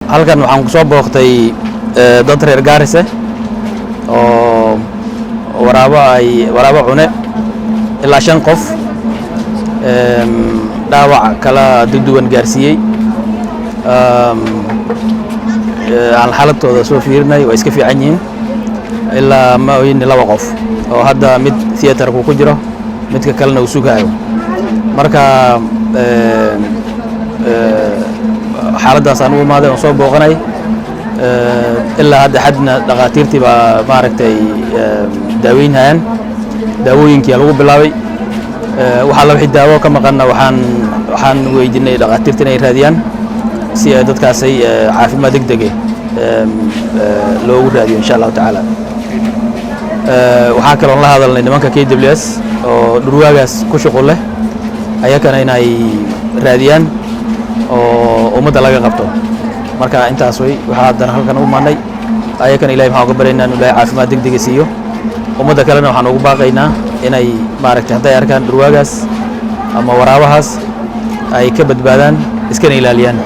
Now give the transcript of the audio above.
halkan waxaan ku soo booqtay dad reer Gaarisa oo waraabo cune ilaa 5 qof dhaawac kala duwan gaarsiiyay aan xaaladooda soo fiirnay way iska fiican yihiin ilaa ma weyn 2 qof oo hadda mid theater ku jiro midka kalena uu sugayo marka xaaladaas aan u imaaday oo soo booqanay ilaa hadda xadna dhaqaatiirtii baa maaragtay daaweynayaan daawooyinkii lagu bilaabay waxa la wixii daawo ka maqanna waxaan weydiinay dhaqaatiirta inay raadiyaan si ay dadkaas ay caafimaad degdeg loogu raadiyo insha Allah taala waxa kale oo la hadalnay nimanka KWS oo dhurwaagaas ku shaqo leh ayakana inay raadiyaan oo umada laga qabto marka intaas way waxa hadana halkan u maanay ayakana Ilaahay waxa uga bareynaa inuu Ilaahay caafimaad degdeg siiyo umada kalena waxaan ugu baaqaynaa inay maaragtay haday arkaan dhurwaagaas ama waraabahaas ay ka badbaadaan iskana ilaaliyaan